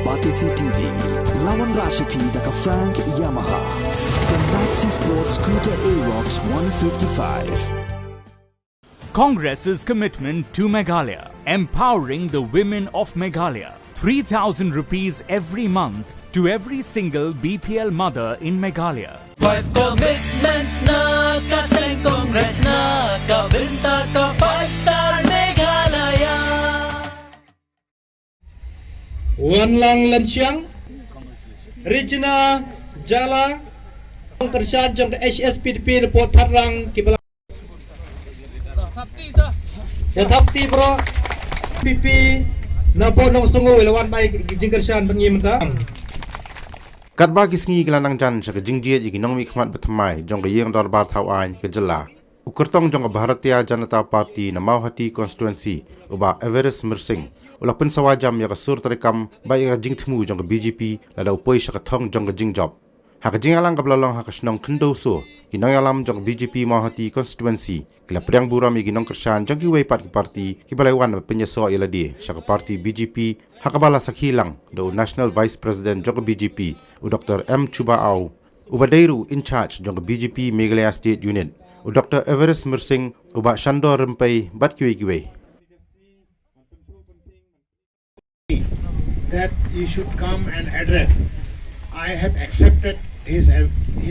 Mawhati TV, Lawan Rashipi Daka Frank Yamaha, the Maxi Sports Scooter Arox 155. Congress's commitment to Meghalaya, empowering the women of Meghalaya. 3,000 rupees every month to every single BPL mother in Meghalaya. 5 commitments na kasing Congress na kabinta ka 5-star Meghalaya. Wanlang Lansiang, Regina Jala, Jingkyrshan jong HSPDP report tharang kibala. Ya thapti bro, PP na po nong sungu ilawan by Jingkyrshan bangimta. Paidbah kisngi kelanang jan sa kajingjiat ikinong mikmat batamai jong kayeng darbar thawan ke jela. Kyrtong jong Bharatiya Janata Party na Mawhati Constituency uba Everest Mirsing. Ula pun sawajam ya kasur terekam baik ka jingtemu jong BJP lada upoi sa kathong jong jingjop. Ha kajingalang kablalong ha kasnong kendo so kinong alam jong BJP Mawhati Constituency kila priang buram Jingkyrshan jong kiway pat ki party kibalaiwan penyeso iladi sa party BJP hakabala sakhilang do National Vice President jong BJP u Dr. M Chubaau ubadairu in charge jong BJP Meghalaya State Unit u Dr. Everest Mirsing uba Shandor Rempai bat kiway that you should come and address. I have accepted his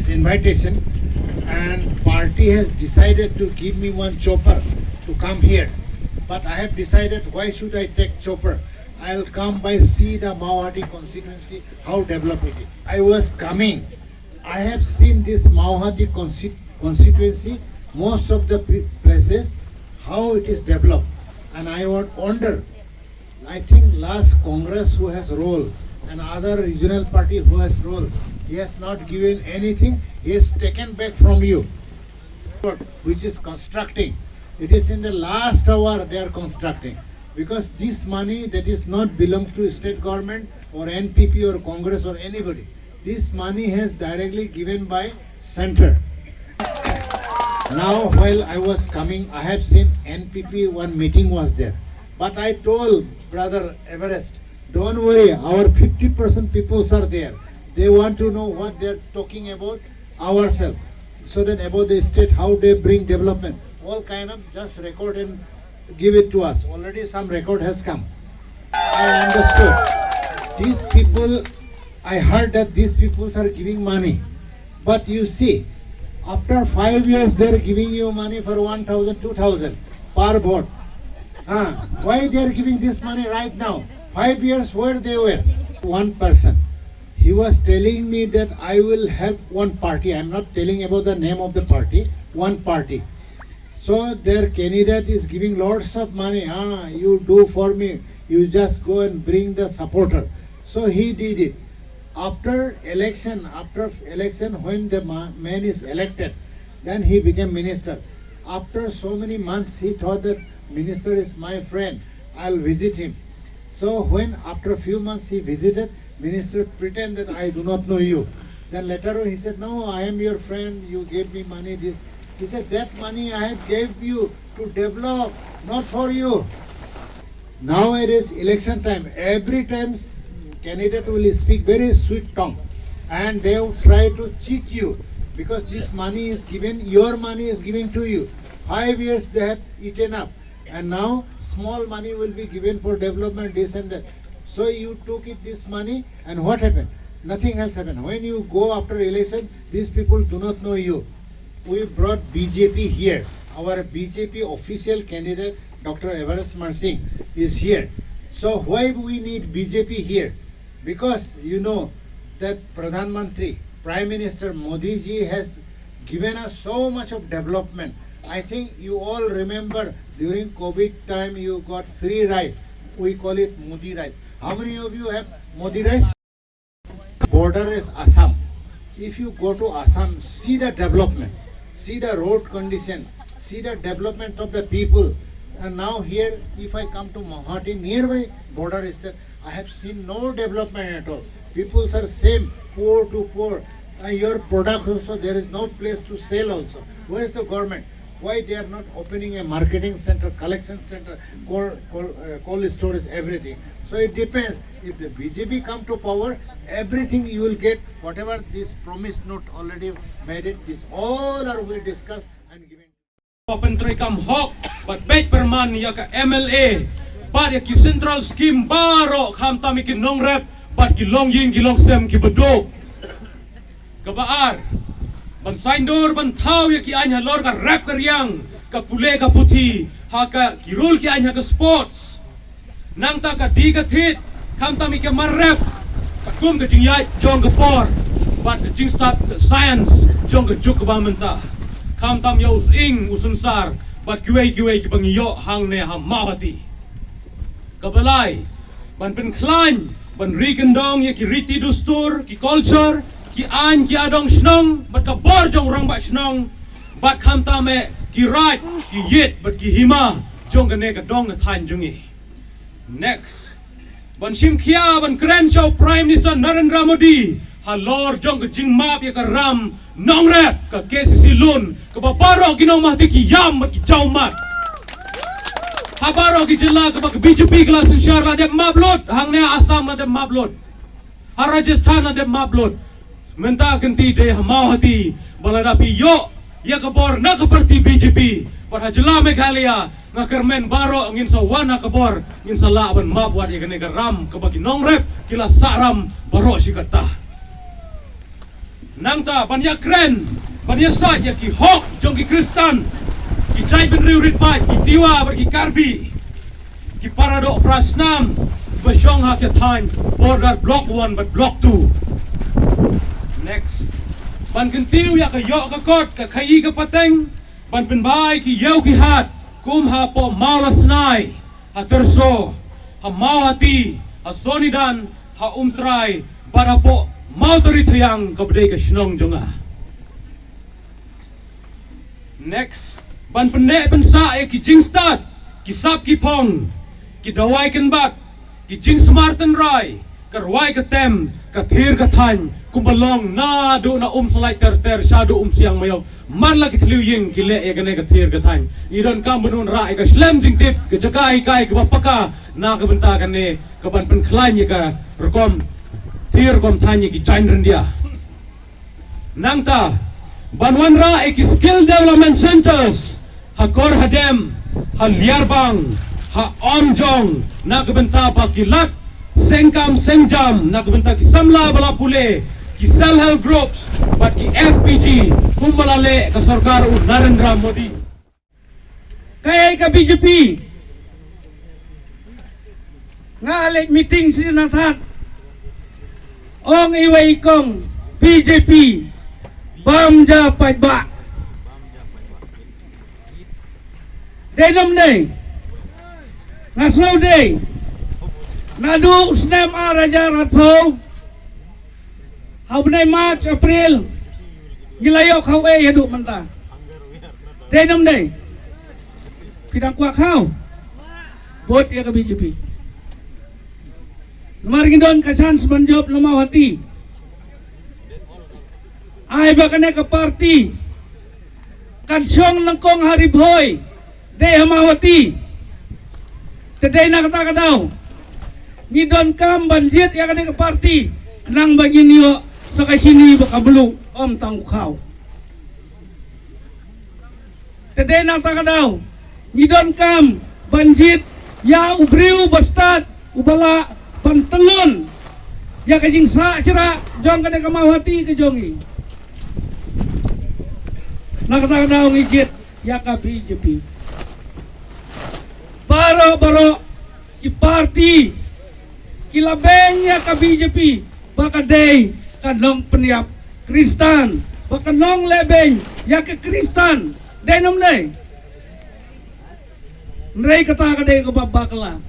invitation, and party has decided to give me one chopper to come here. But I have decided, why should I take chopper? I'll come by see the Mawhati constituency, how developed it is. I was coming. I have seen this Mawhati constituency, most of the places, how it is developed. And I would wonder, I think last Congress who has role and other regional party who has role, he has not given anything, he has taken back from you, which is constructing. It is in the last hour they are constructing, because this money that is not belongs to state government or NPP or Congress or anybody. This money has directly given by center. Now while I was coming, I have seen NPP, one meeting was there. But I told Brother Everest, don't worry, our 50% peoples are there. They want to know what they're talking about ourselves. So then about the state, how they bring development. All kind of just record and give it to us. Already some record has come. I understood. These people, I heard that these peoples are giving money. But you see, after 5 years, they're giving you money for 1,000, 2,000 per vote. Why they are giving this money right now? 5 years where they were? One person, he was telling me that I will help one party. I am not telling about the name of the party. One party. So their candidate is giving lots of money. You do for me. You just go and bring the supporter. So he did it. After election, when the man is elected, then he became minister. After so many months, he thought that minister is my friend, I'll visit him. So when after a few months he visited, minister pretended I do not know you. Then later on he said, no, I am your friend, you gave me money, this. He said, that money I have gave you to develop, not for you. Now it is election time. Every time candidate will speak very sweet tongue, and they will try to cheat you, because this money is given, your money is given to you. 5 years they have eaten up. And now small money will be given for development, this and that. So you took this money, and what happened? Nothing else happened. When you go after election, these people do not know you. We brought BJP here. Our BJP official candidate, Dr. Everest Mirsing, is here. So why we need BJP here? Because you know that Pradhan Mantri, Prime Minister Modi ji has given us so much of development. I think you all remember during COVID time you got free rice. We call it Modi rice. How many of you have Modi rice? Border is Assam. If you go to Assam, see the development, see the road condition, see the development of the people. And now here, if I come to Mawhati, nearby border is there, I have seen no development at all. People are same, poor to poor. And your product also, there is no place to sell also. Where is the government? Why they are not opening a marketing center, collection center, cold storage, everything? So it depends. If the BJP come to power, everything you will get, whatever this promise note already made it, this all are will discuss and given. Penteri kam hok, but baik perman ya ka MLA, but ya ki central scheme baro kam tami ki nong rep, but ki long ying ki long sem ki bedok. Kebaar, ban saindur ban thau ya ki anya lor ka rap ka riang, ka pule ka puthi, ha ka kirul ki anya ka sports. Nang ta ka di ka thit, kam tami ki mar rap, ka kum ka jingyai jong ka por, but ka jing start science jong ka juk ba menta. Kam tam ya using usunsar, but kiway ki bangiyo hang ne ham Mawhati. Kabalay, ban pen klan, ban rikendong ya ki riti dustur, ki culture, ki an ki adong snong, but ka bor jong rang ba snong, but kam tame ki right, ki yit, but ki hima, jong ka ne ka dong ka than jongi. Next, ban sim kia ban Crenshaw Prime Minister Narendra Modi, halor jong ka jing map ya ka ram, nong rep ka KCC lun, ka babaro ginong mahti ki yam mat ki jaumat. Habaro ki jila ka BJP kelas insyar la dem mablot, hang ne Assam la dem mablot, Rajasthan la dem mablot. Menta kenti de Mawhati baladapi yo ya ka bor na ka parti BJP, par hajla Meghalaya nga kermen baro ngin sa wana ka bor, ngin sa laban mabwat ya ka ne ka ram ka bagi nong rep kila saram baro si kata. Nangta banyak keren, banyak sah ya ki hok jong ki Kristan, ki jai ben riurit bai, ki tiwa ber ki karbi, ki paradok prasnam, besyong ha ke thain, border block 1 but block 2. Next, ban kentiu ya ka yok ka kot, ka khai ka pateng, ban pen bai ki yau ki hat, kum ha po maula snai, ha terso, ha Mawhati, ha Sonidan, ha umtrai, para po mau teri thayang kabdai ka snong jonga. Next, ban pendek pensa ki jingstad, ki sap ki pong, ki dawai ken bat, ki jing smarten rai, karwai ka tem, ka thir ka than, kumbalong na do na salai ter shadu siang mayo, man la ki thliu ying ki le ya ka ne ka thir ka than. Idon kam bunun rai ka slem jing tip, ka jakai kai ka bapaka na ka benta ka ne, ka ban pen khlai ka rekom tir kom tanya ki chain rendia. Nangta banwan ra ki skill development centers, ha kor hadem, ha liarbang, ha omjong, na kabenta pa ki lat, sengkam sengjam, na kabenta ki samla bala pule, ki self help groups, but ki FPG, kumbalale ka sarkar u Narendra Modi. Kaya ka BJP, nga alit meeting sinathat, ong iway kong BJP Bamja Paidbah Denom day Naslow day Nadu usnem a raja ratho Hawnay March April Gilayok haway hadu manta Denom day Pidang kwak haw Bot ya ka BJP Namarigin doon kasan sa banjob na Mawhati. Ay baka na ka party. Kansyong ng kong haribhoy. Day Mawhati. Taday nakataka daw. Ni doon kam banjit ya ka na ka party. Nang bagin niyo sa kasini baka bulu om tangkukaw. Taday nakataka daw. Ni doon kam banjit ya ubriw bastad ubala pantelon ya kajing sa cera jong kada ka Mawhati ke jongi nakata daw ngigit ya ka BJP baro ki party kilabeng ya ka BJP baka day kanong peniap Kristan baka nong lebeng ya ka Kristan denom day nrei kata ka day ka babakala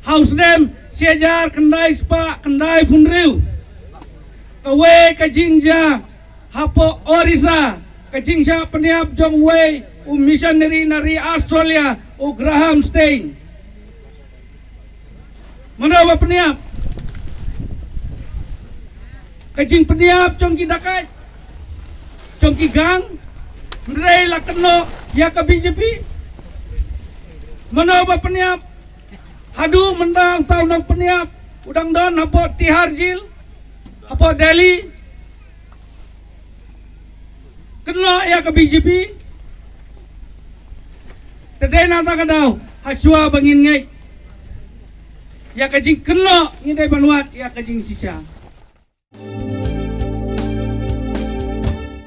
House nem siajar kendai spa kendai funriu kawe kajingja hapo orisa kajingja peniap jong way missionary nari Australia Graham Stein mana ba peniap kajing peniap jong kidakai jong kigang Mendrai lah kena ya ke BJP. Mana ba peniap? Hadu mendang tahu nak peniap. Udang don apa Tihar Jil? Apa Delhi? Kena ya ke BJP. Tadai nak tak kadau. Haswa bangin ngai. Ya ke jing kena ngidai banuat ya ke jing sisa.